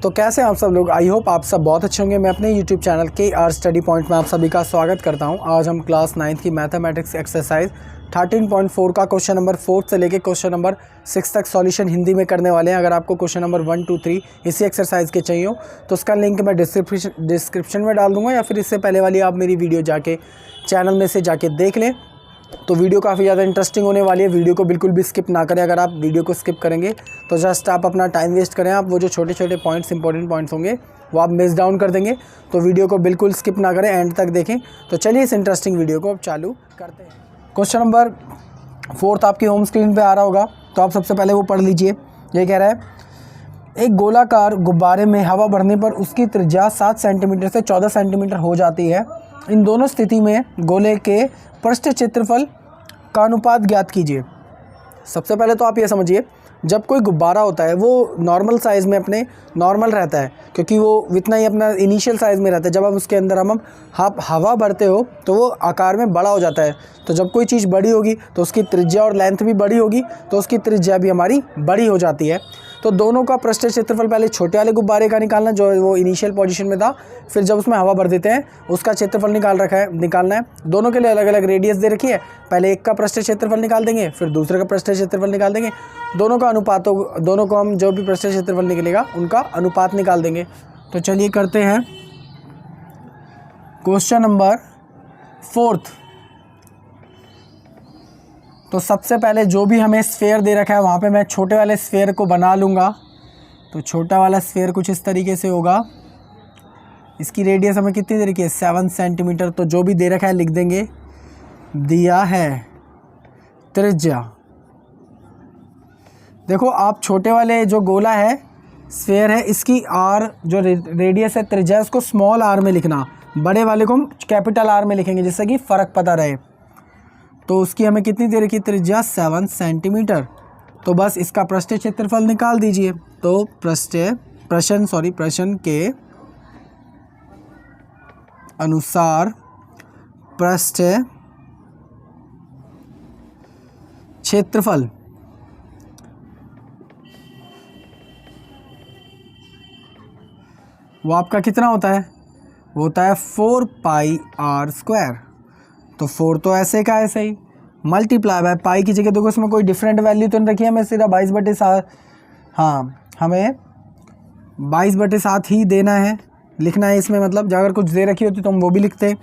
तो कैसे हैं आप सब लोग। आई होप आप सब बहुत अच्छे होंगे। मैं अपने YouTube channel KR study point में आप सभी का स्वागत करता हूं। आज हम क्लास 9th की मैथमेटिक्स एक्सरसाइज 13.4 का क्वेश्चन नंबर 4 से लेके क्वेश्चन नंबर 6 तक सॉल्यूशन हिंदी में करने वाले हैं। अगर आपको क्वेश्चन नंबर 1, 2, 3 इसी एक्सरसाइज के चाहिए हो तो उसका लिंक मैं डिस्क्रिप्शन में डाल दूँगा, या फिर इससे पहले वाली आप मेरी वीडियो जाके चैनल में से जाके देख लें। तो वीडियो काफ़ी ज़्यादा इंटरेस्टिंग होने वाली है। वीडियो को बिल्कुल भी स्किप ना करें। अगर आप वीडियो को स्किप करेंगे तो जस्ट आप अपना टाइम वेस्ट करें। आप वो जो छोटे छोटे पॉइंट्स इंपॉर्टेंट पॉइंट्स होंगे वो आप मिस डाउन कर देंगे। तो वीडियो को बिल्कुल स्किप ना करें, एंड तक देखें। तो चलिए इस इंटरेस्टिंग वीडियो को अब चालू करते हैं। क्वेश्चन नंबर 4 आपकी होम स्क्रीन पर आ रहा होगा, तो आप सबसे पहले वो पढ़ लीजिए। ये कह रहा है, एक गोलाकार गुब्बारे में हवा भरने पर उसकी त्रिज्या 7 सेंटीमीटर से 14 सेंटीमीटर हो जाती है। इन दोनों स्थिति में गोले के पृष्ठ क्षेत्रफल का अनुपात ज्ञात कीजिए। सबसे पहले तो आप ये समझिए, जब कोई गुब्बारा होता है वो नॉर्मल साइज़ में अपने नॉर्मल रहता है, क्योंकि वो इतना ही अपना इनिशियल साइज़ में रहता है। जब आप उसके अंदर हम हवा भरते हो तो वो आकार में बड़ा हो जाता है। तो जब कोई चीज़ बड़ी होगी तो उसकी त्रिज्या और लेंथ भी बड़ी होगी, तो उसकी त्रिज्या भी हमारी बड़ी हो जाती है। तो दोनों का पृष्ठ क्षेत्रफल पहले छोटे वाले गुब्बारे का निकालना, जो वो इनिशियल पोजीशन में था, फिर जब उसमें हवा भर देते हैं उसका क्षेत्रफल निकालना है। दोनों के लिए अलग अलग रेडियस दे रखी है। पहले एक का पृष्ठ क्षेत्रफल निकाल देंगे, फिर दूसरे का पृष्ठ क्षेत्रफल निकाल देंगे। दोनों को हम जो भी पृष्ठ क्षेत्रफल निकलेगा उनका अनुपात निकाल देंगे। तो चलिए करते हैं क्वेश्चन नंबर 4। तो सबसे पहले जो भी हमें स्फेयर दे रखा है वहाँ पे मैं छोटे वाले स्फेयर को बना लूँगा। तो छोटा वाला स्फेयर कुछ इस तरीके से होगा। इसकी रेडियस हमें कितनी दे रखी है, 7 सेंटीमीटर। तो जो भी दे रखा है लिख देंगे। दिया है त्रिज्या। देखो आप छोटे वाले जो गोला है स्फेयर है, इसकी आर जो रेडियस है त्रिज्या है, उसको स्मॉल आर में लिखना। बड़े वाले को हम कैपिटल आर में लिखेंगे, जिससे कि फ़र्क पता रहे। तो उसकी हमें कितनी दे रखी त्रिज्या, 7 सेंटीमीटर। तो बस इसका पृष्ठ क्षेत्रफल निकाल दीजिए। तो प्रश्न के अनुसार पृष्ठ क्षेत्रफल वो आपका कितना होता है, वो होता है 4 पाई आर स्क्वायर। तो 4 तो ऐसे का ऐसे ही, मल्टीप्लाई बाय पाई की जगह देखो इसमें कोई डिफरेंट वैल्यू तो नहीं रखी है, हमें सीधा 22/7, हाँ हमें 22/7 ही देना है, लिखना है इसमें। मतलब अगर कुछ दे रखी होती तो हम वो भी लिखते।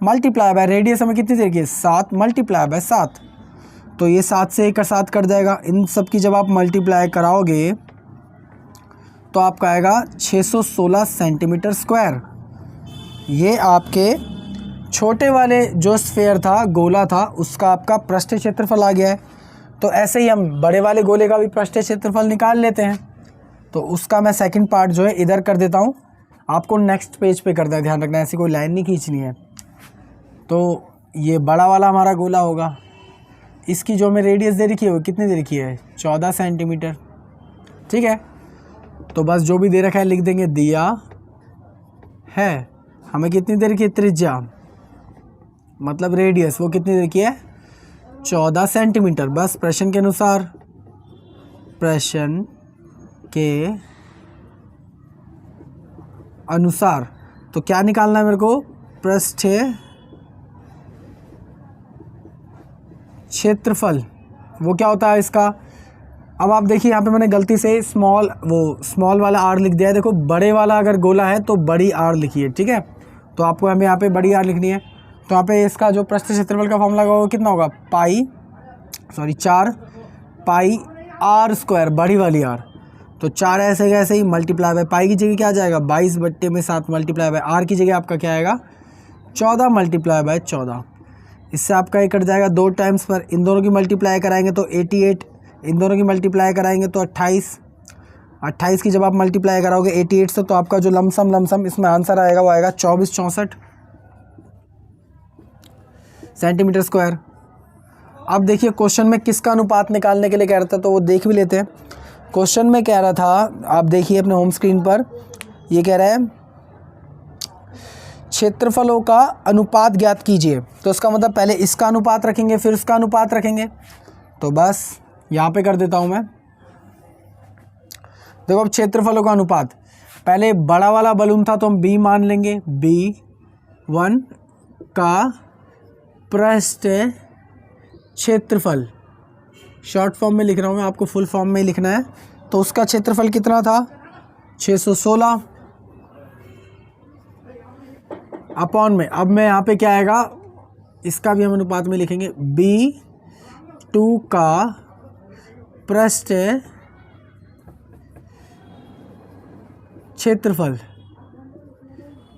मल्टीप्लाई बाय रेडियस हमें कितनी दे रखी है, 7 मल्टीप्लाई बाय 7। तो ये 7 से 1 का 7 कट जाएगा। इन सब की जब आप मल्टीप्लाई कराओगे तो आपका आएगा 616 सेंटीमीटर स्क्वायर। ये आपके छोटे वाले जो स्फेयर था, गोला था, उसका आपका पृष्ठ क्षेत्रफल आ गया है। तो ऐसे ही हम बड़े वाले गोले का भी पृष्ठ क्षेत्रफल निकाल लेते हैं। तो उसका मैं सेकंड पार्ट जो है इधर कर देता हूँ, आपको नेक्स्ट पेज पे करना है। ध्यान रखना, ऐसी कोई लाइन नहीं खींचनी है। तो ये बड़ा वाला हमारा गोला होगा, इसकी जो हमें रेडियस दे रखी है वो कितनी दे रखी है, 14 सेंटीमीटर। ठीक है, तो बस जो भी दे रखा है लिख देंगे। दिया है हमें कितनी दे रखी है त्रिज्या, मतलब रेडियस, वो कितनी दे रखी है, 14 सेंटीमीटर। बस प्रश्न के अनुसार तो क्या निकालना है मेरे को, पृष्ठ क्षेत्रफल। वो क्या होता है इसका। अब आप देखिए यहाँ पे मैंने गलती से स्मॉल वाला आर लिख दिया है। देखो बड़े वाला अगर गोला है तो बड़ी आर लिखिए, ठीक है। तो आपको हमें यहाँ पे बड़ी आर लिखनी है। तो यहाँ पे इसका जो पृष्ठ क्षेत्रफल का फॉर्मूला होगा कितना होगा, 4 पाई आर स्क्वायर, बड़ी वाली आर। तो 4 ऐसे ही मल्टीप्लाई बाय पाई की जगह क्या आ जाएगा, 22/7 मल्टीप्लाई बाय आर की जगह आपका क्या आएगा, 14 मल्टीप्लाई बाय 14। इससे आपका ये कट जाएगा 2 टाइम्स पर। इन दोनों की मल्टीप्लाई कराएंगे तो 88, इन दोनों की मल्टीप्लाई कराएंगे तो 28 की जब आप मल्टीप्लाई कराओगे 88 से, तो आपका जो लमसम इसमें आंसर आएगा वो आएगा 2464 सेंटीमीटर स्क्वायर। अब देखिए क्वेश्चन में किसका अनुपात निकालने के लिए कह रहा था, तो वो देख भी लेते हैं। क्वेश्चन में कह रहा था, आप देखिए अपने होम स्क्रीन पर, ये कह रहा है क्षेत्रफलों का अनुपात ज्ञात कीजिए। तो इसका मतलब पहले इसका अनुपात रखेंगे फिर इसका अनुपात रखेंगे। तो बस यहाँ पे कर देता हूँ मैं। देखो अब क्षेत्रफलों का अनुपात, पहले बड़ा वाला बलून था तो हम B मान लेंगे, B1 का पृष्ठ क्षेत्रफल, शॉर्ट फॉर्म में लिख रहा हूँ मैं, आपको फुल फॉर्म में ही लिखना है। तो उसका क्षेत्रफल कितना था 616 अपॉन में, अब मैं यहाँ पे क्या आएगा, इसका भी हम अनुपात में लिखेंगे, B2 का पृष्ठ क्षेत्रफल,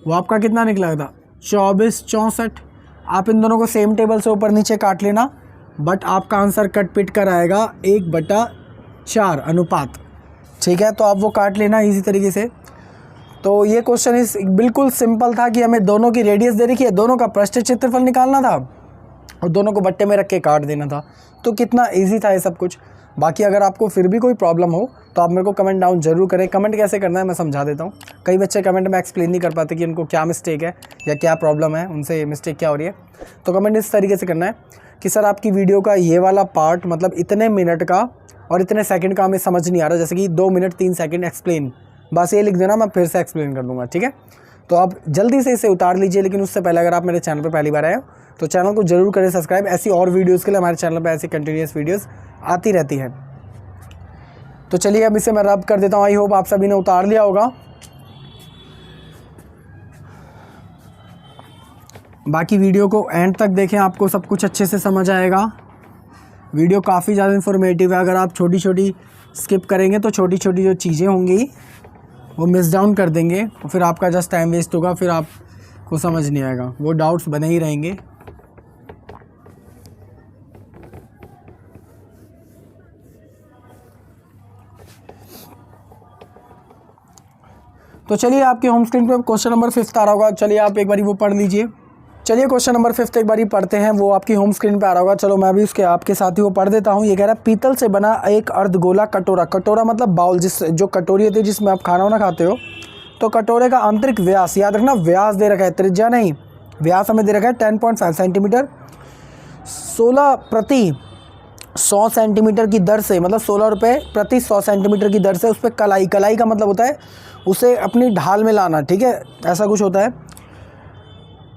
वो आपका कितना निकला था 2464। आप इन दोनों को सेम टेबल से ऊपर नीचे काट लेना, बट आपका आंसर कट पिट कर आएगा 1/4 अनुपात। ठीक है, तो आप वो काट लेना इजी तरीके से। तो ये क्वेश्चन इस बिल्कुल सिंपल था कि हमें दोनों की रेडियस दे रखी है, दोनों का पृष्ठ क्षेत्रफल निकालना था और दोनों को बट्टे में रख के काट देना था। तो कितना इजी था ये सब कुछ। बाकी अगर आपको फिर भी कोई प्रॉब्लम हो तो आप मेरे को कमेंट डाउन जरूर करें। कमेंट कैसे करना है मैं समझा देता हूँ। कई बच्चे कमेंट में एक्सप्लेन नहीं कर पाते कि उनको क्या मिस्टेक है या क्या प्रॉब्लम है, उनसे मिस्टेक क्या हो रही है। तो कमेंट इस तरीके से करना है कि सर आपकी वीडियो का ये वाला पार्ट मतलब इतने मिनट का और इतने सेकंड का हमें समझ नहीं आ रहा, जैसे कि 2 मिनट 3 सेकंड एक्सप्लेन, बस ये लिख देना, मैं फिर से एक्सप्लेन कर दूंगा। ठीक है, तो आप जल्दी से इसे उतार लीजिए। लेकिन उससे पहले अगर आप मेरे चैनल पर पहली बार आए हो तो चैनल को जरूर करें सब्सक्राइब। ऐसी और वीडियोज़ के लिए हमारे चैनल पर ऐसी कंटिन्यूस वीडियोज़ आती रहती है। तो चलिए अब इसे मैं रब कर देता हूँ। आई होप आप सभी ने उतार लिया होगा। बाकी वीडियो को एंड तक देखें, आपको सब कुछ अच्छे से समझ आएगा। वीडियो काफ़ी ज़्यादा इन्फॉर्मेटिव है। अगर आप छोटी छोटी स्किप करेंगे तो छोटी छोटी जो चीज़ें होंगी वो मिस डाउन कर देंगे और फिर आपका जस्ट टाइम वेस्ट होगा, फिर आपको समझ नहीं आएगा, वो डाउट्स बने ही रहेंगे। तो चलिए आपके होम स्क्रीन पे क्वेश्चन नंबर 5 आ रहा होगा। चलिए आप एक बारी वो पढ़ लीजिए। चलिए क्वेश्चन नंबर 5 एक बारी पढ़ते हैं, वो आपकी होम स्क्रीन पे आ रहा होगा। चलो मैं भी उसके आपके साथ ही वो पढ़ देता हूँ। ये कह रहा है पीतल से बना एक अर्धगोला कटोरा, कटोरा मतलब बाउल, जो कटोरी होती है जिसमें आप खाना वाना खाते हो, तो कटोरे का आंतरिक व्यास, याद रखना व्यास दे रखा है, त्रिज्या नहीं, व्यास हमें दे रखा है 10.5 सेंटीमीटर, 16 प्रति 100 सेंटीमीटर की दर से, मतलब 16 रुपये प्रति 100 सेंटीमीटर की दर से उस पर कलाई, कलाई का मतलब होता है उसे अपनी ढाल में लाना। ठीक है, ऐसा कुछ होता है।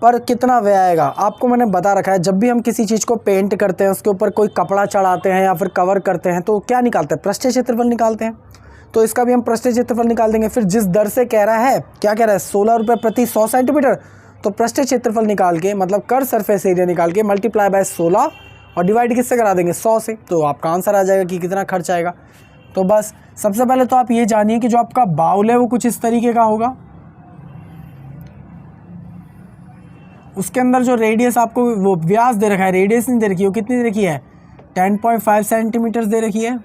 पर कितना व्यय आएगा आपको मैंने बता रखा है। जब भी हम किसी चीज़ को पेंट करते हैं, उसके ऊपर कोई कपड़ा चढ़ाते हैं या फिर कवर करते हैं, तो क्या निकालते हैं, पृष्ठीय क्षेत्रफल निकालते हैं। तो इसका भी हम पृष्ठीय क्षेत्रफल निकाल देंगे। फिर जिस दर से कह रहा है, क्या कह रहा है, 16 रुपये प्रति 100 सेंटीमीटर, तो पृष्ठीय क्षेत्रफल निकाल के मतलब कर सरफेस एरिया निकाल के मल्टीप्लाई बाय 16 और डिवाइड किससे करा देंगे, 100 से। तो आपका आंसर आ जाएगा कि कितना खर्च आएगा। तो बस सबसे पहले तो आप ये जानिए कि जो आपका बाउल है वो कुछ इस तरीके का होगा। उसके अंदर जो रेडियस आपको वो व्यास दे रखा है, रेडियस नहीं दे रखी है, वो कितनी दे रखी है 10.5 सेंटीमीटर दे रखी है।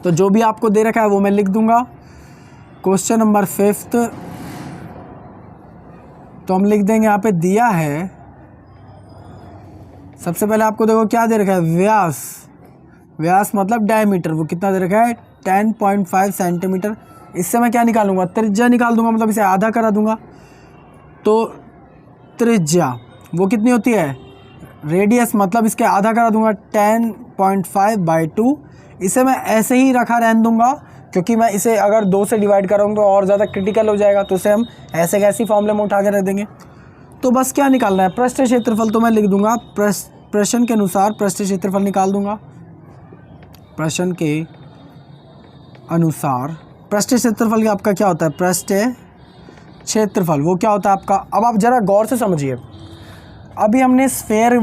तो जो भी आपको दे रखा है वो मैं लिख दूंगा। क्वेश्चन नंबर 5 तो हम लिख देंगे, यहाँ पे दिया है सबसे पहले आपको देखो क्या दे रखा है, व्यास, व्यास मतलब डायमीटर, वो कितना दे रखा है 10.5 सेंटीमीटर। इससे मैं क्या निकालूंगा, त्रिज्या निकाल दूंगा, मतलब इसे आधा करा दूंगा। तो त्रिज्या वो कितनी होती है, रेडियस मतलब इसके आधा करा दूंगा 10.5/2। इसे मैं ऐसे ही रखा रहने दूंगा क्योंकि मैं इसे अगर 2 से डिवाइड करूँगा तो और ज़्यादा क्रिटिकल हो जाएगा, तो इसे हम ऐसे कैसी फॉर्मूले में उठा के रख देंगे। तो बस क्या निकालना है, पृष्ठीय क्षेत्रफल, तो मैं लिख दूंगा प्रश्न के अनुसार पृष्ठीय क्षेत्रफल निकाल दूंगा। प्रश्न के अनुसार पृष्ठीय क्षेत्रफल आपका क्या होता है, पृष्ठीय क्षेत्रफल वो क्या होता है आपका। अब आप ज़रा गौर से समझिए, अभी हमने स्फेयर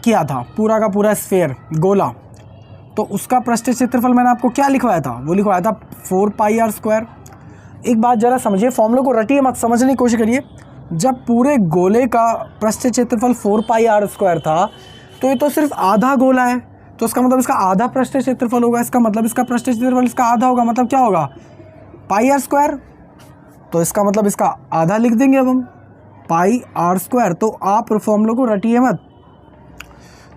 किया था, पूरा का पूरा स्फेयर गोला, तो उसका पृष्ठीय क्षेत्रफल मैंने आपको क्या लिखवाया था, वो लिखवाया था 4πr²। एक बात ज़रा समझिए, फॉर्मूले को रटिए मत, समझने की कोशिश करिए। जब पूरे गोले का पृष्ठीय क्षेत्रफल 4πr² था, तो ये तो सिर्फ आधा गोला है, तो इसका मतलब इसका आधा पृष्ठीय क्षेत्रफल होगा। इसका मतलब इसका पृष्ठीय क्षेत्रफल इसका आधा होगा, मतलब क्या होगा πr²। तो इसका मतलब इसका आधा लिख देंगे अब हम πr²। तो आप फॉर्मूले को रटिए मत।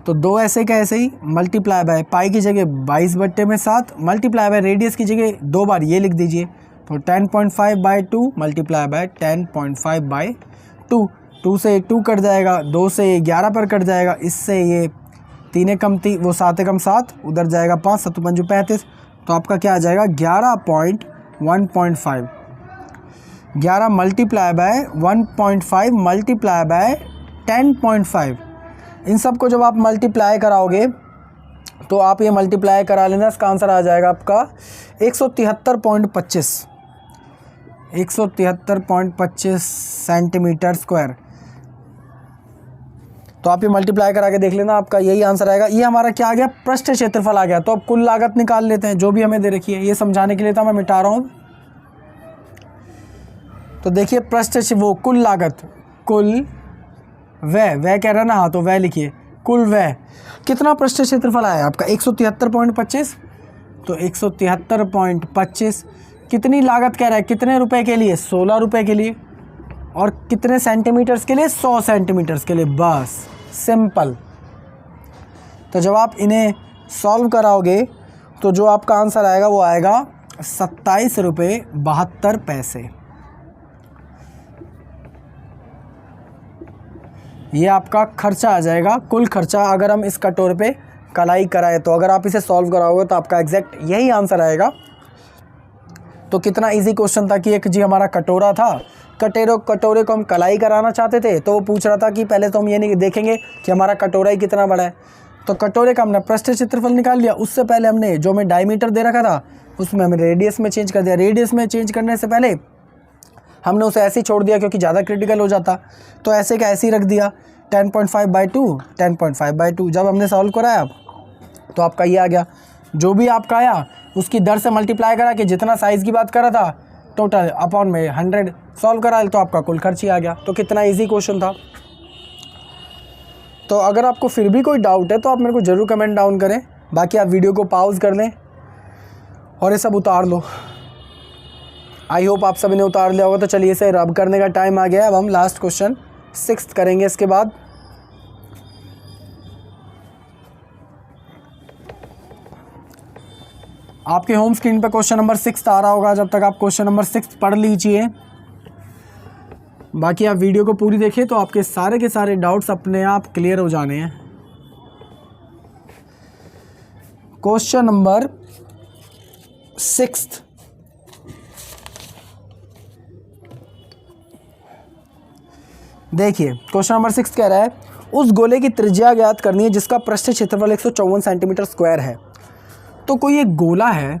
तो 2 ऐसे का ऐसे ही, मल्टीप्लाई बाय पाई की जगह 22/7, मल्टीप्लाई बाय रेडियस की जगह 2 बार ये लिख दीजिए। तो 10.5/2 मल्टीप्लाई बाय 10.5/2। 2 से 2 कट जाएगा, 2 से 11 पर कट जाएगा, इससे ये 3 कम 3 वो 7 कम 7, उधर जाएगा 5, 7 5 35। तो आपका क्या आ जाएगा 11.1.5। 11 मल्टीप्लाई बाय 1.5 मल्टीप्लाई बाय 10.5, इन सब को जब आप मल्टीप्लाई कराओगे तो आप ये मल्टीप्लाई करा लेना, इसका आंसर आ जाएगा आपका 173.25 सेंटीमीटर स्क्वायर। तो आप ये मल्टीप्लाई करा के देख लेना, आपका यही आंसर आएगा। ये हमारा क्या आ गया, पृष्ठ क्षेत्रफल आ गया। तो अब कुल लागत निकाल लेते हैं जो भी हमें दे रखी है। ये समझाने के लिए था, मैं मिटा रहा हूँ। तो देखिए पृष्ठ वो कुल लागत, कुल वह कह रहा है ना, हाँ तो वह लिखिए, कुल वह कितना पृष्ठ क्षेत्रफल आया आपका 173.25। तो 173.25 कितनी लागत कह रहा है, कितने रुपए के लिए, 16 रुपये के लिए, और कितने सेंटीमीटर्स के लिए, 100 सेंटीमीटर्स के लिए, बस सिंपल। तो जब आप इन्हें सॉल्व कराओगे तो जो आपका आंसर आएगा वो आएगा 27 रुपये 72 पैसे। ये आपका खर्चा आ जाएगा, कुल खर्चा, अगर हम इस कटोरे पे कलाई कराए तो। अगर आप इसे सॉल्व कराओगे तो आपका एग्जैक्ट यही आंसर आएगा। तो कितना इजी क्वेश्चन था कि एक जी हमारा कटोरा था, कटोरे को हम कलाई कराना चाहते थे, तो वो पूछ रहा था कि पहले तो हम ये नहीं देखेंगे कि हमारा कटोरा ही कितना बड़ा है। तो कटोरे का हमने पृष्ठ क्षेत्रफल निकाल लिया, उससे पहले हमने जो हमें डायमीटर दे रखा था उसमें हमने रेडियस में चेंज कर दिया। रेडियस में चेंज करने से पहले हमने उसे ऐसे ही छोड़ दिया क्योंकि ज़्यादा क्रिटिकल हो जाता, तो ऐसे का ऐसे ही रख दिया 10.5/2 10.5/2। जब हमने सॉल्व कराया तो आपका ये आ गया, जो भी आपका आया उसकी दर से मल्टीप्लाई करा के जितना साइज़ की बात करा था टोटल अपॉन में 100 सॉल्व करा तो आपका कुल खर्च ही आ गया। तो कितना इजी क्वेश्चन था। तो अगर आपको फिर भी कोई डाउट है तो आप मेरे को ज़रूर कमेंट डाउन करें, बाकी आप वीडियो को पॉज कर लें और ये सब उतार लो। आई होप आप सभी ने उतार लिया होगा। तो चलिए इसे रब करने का टाइम आ गया है। अब हम लास्ट क्वेश्चन 6th करेंगे इसके बाद। आपके होम स्क्रीन पर क्वेश्चन नंबर 6 आ रहा होगा, जब तक आप क्वेश्चन नंबर 6 पढ़ लीजिए। बाकी आप वीडियो को पूरी देखिए तो आपके सारे के सारे डाउट्स अपने आप क्लियर हो जाने हैं। क्वेश्चन नंबर 6, देखिए क्वेश्चन नंबर 6 कह रहा है उस गोले की त्रिज्या ज्ञात करनी है जिसका पृष्ठ क्षेत्रफल 154 सेंटीमीटर स्क्वायर है। तो कोई एक गोला है,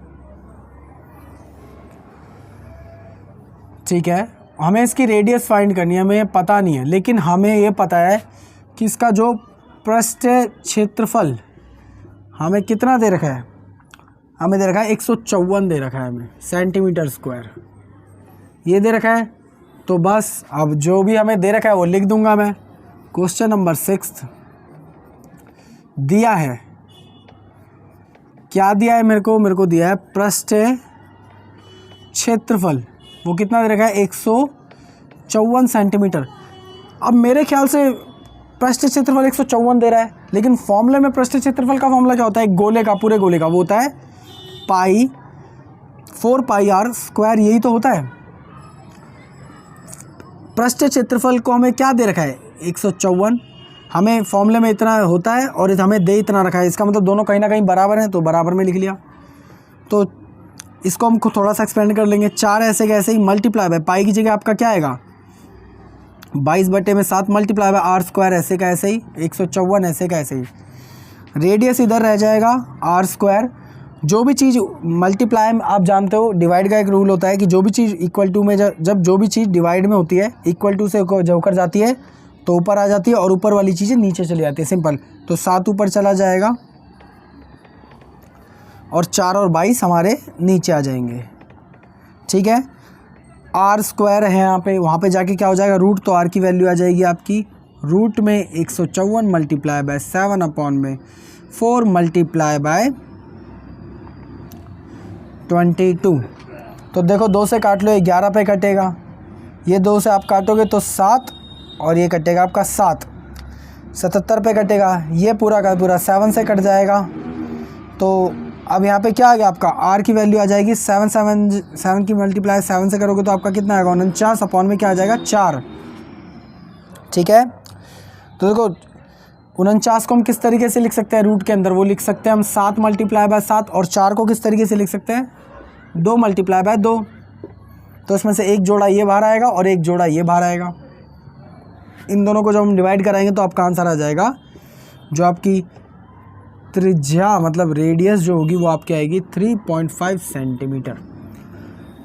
ठीक है, हमें इसकी रेडियस फाइंड करनी है, हमें पता नहीं है, लेकिन हमें ये पता है कि इसका जो पृष्ठ क्षेत्रफल हमें कितना दे रखा है, हमें दे रखा है 154 दे रखा है हमें सेंटीमीटर स्क्वायर, ये दे रखा है। तो बस अब जो भी हमें दे रखा है वो लिख दूंगा मैं। क्वेश्चन नंबर 6 दिया है, क्या दिया है मेरे को दिया है पृष्ठ क्षेत्रफल, वो कितना दे रखा है 154 सेंटीमीटर। अब मेरे ख्याल से पृष्ठ क्षेत्रफल 154 दे रहा है, लेकिन फॉर्मूले में पृष्ठ क्षेत्रफल का फॉर्मूला क्या होता है, गोले का, पूरे गोले का, वो होता है पाई 4πr स्क्वायर, यही तो होता है। पृष्ठ क्षेत्रफल को हमें क्या दे रखा है 154, हमें फॉर्मूले में इतना होता है और हमें दे इतना रखा है, इसका मतलब दोनों कहीं ना कहीं बराबर हैं, तो बराबर में लिख लिया। तो इसको हम थोड़ा सा एक्सपेंड कर लेंगे, 4 ऐसे का ऐसे ही मल्टीप्लाई बाय पाई की जगह आपका क्या आएगा 22/7 मल्टीप्लाई बाय r स्क्वायर, ऐसे का ऐसे ही 154 ऐसे का ऐसे ही। रेडियस इधर रह जाएगा r स्क्वायर। जो भी चीज़ मल्टीप्लाई में आप जानते हो डिवाइड का एक रूल होता है कि जो भी चीज़ इक्वल टू में जब जो भी चीज़ डिवाइड में होती है इक्वल टू से जब ऊपर जाती है तो ऊपर आ जाती है और ऊपर वाली चीज़ें नीचे चली जाती है, सिंपल। तो 7 ऊपर चला जाएगा और 4 और 22 हमारे नीचे आ जाएंगे, ठीक है। r स्क्वायर है यहाँ पे, वहाँ पे जाके क्या हो जाएगा रूट, तो r की वैल्यू आ जाएगी आपकी रूट में 154 मल्टीप्लाई बाय 7 अपॉन में 4 मल्टीप्लाई बाय 22। तो देखो 2 से काट लो, 11 पे कटेगा, ये 2 से आप काटोगे तो 7 और ये कटेगा आपका 7, 77 पे कटेगा, ये पूरा का पूरा 7 से कट जाएगा। तो अब यहाँ पे क्या आ गया आपका r की वैल्यू आ जाएगी 7 की मल्टीप्लाई 7 से करोगे तो आपका कितना आएगा 49 अपॉन में क्या आ जाएगा 4, ठीक है। तो देखो 49 को हम किस तरीके से लिख सकते हैं रूट के अंदर, वो लिख सकते हैं हम 7 मल्टीप्लाई बाय 7, और 4 को किस तरीके से लिख सकते हैं 2 मल्टीप्लाई बाय 2। तो इसमें से एक जोड़ा ये बाहर आएगा और एक जोड़ा ये बाहर आएगा। इन दोनों को जब हम डिवाइड कराएंगे तो आपका आंसर आ जाएगा, जो आपकी त्रिज्या मतलब रेडियस जो होगी वो आपकी आएगी 3.5 सेंटीमीटर।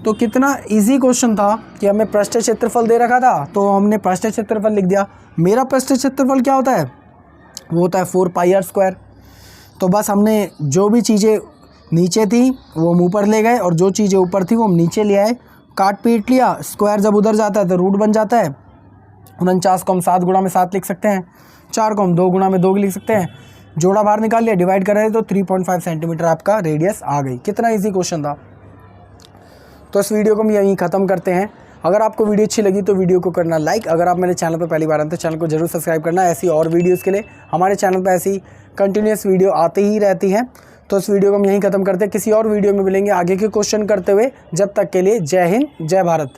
तो कितना इजी क्वेश्चन था कि हमें पृष्ठ क्षेत्रफल दे रखा था तो हमने पृष्ठ क्षेत्रफल लिख दिया। मेरा पृष्ठ क्षेत्रफल क्या होता है, वो होता है 4πr²। तो बस हमने जो भी चीज़ें नीचे थी वो हम ऊपर ले गए और जो चीज़ें ऊपर थी वो हम नीचे ले आए, काट पीट लिया। स्क्वायर जब उधर जाता है तो रूट बन जाता है। 49 को हम 7 गुणा में 7 लिख सकते हैं, 4 को हम 2 गुणा में 2 लिख सकते हैं। जोड़ा बाहर निकाल लिया, डिवाइड कर रहे तो 3.5 सेंटीमीटर आपका रेडियस आ गई। कितना इजी क्वेश्चन था। तो इस वीडियो को हम यहीं ख़त्म करते हैं। अगर आपको वीडियो अच्छी लगी तो वीडियो को करना लाइक। अगर आप मेरे चैनल पर पहली बार आए तो चैनल को जरूर सब्सक्राइब करना। ऐसी और वीडियोज़ के लिए हमारे चैनल पर ऐसी कंटिन्यूस वीडियो आती ही रहती हैं। तो इस वीडियो को हम यहीं ख़त्म करते हैं, किसी और वीडियो में मिलेंगे आगे के क्वेश्चन करते हुए। जब तक के लिए जय हिंद, जय भारत।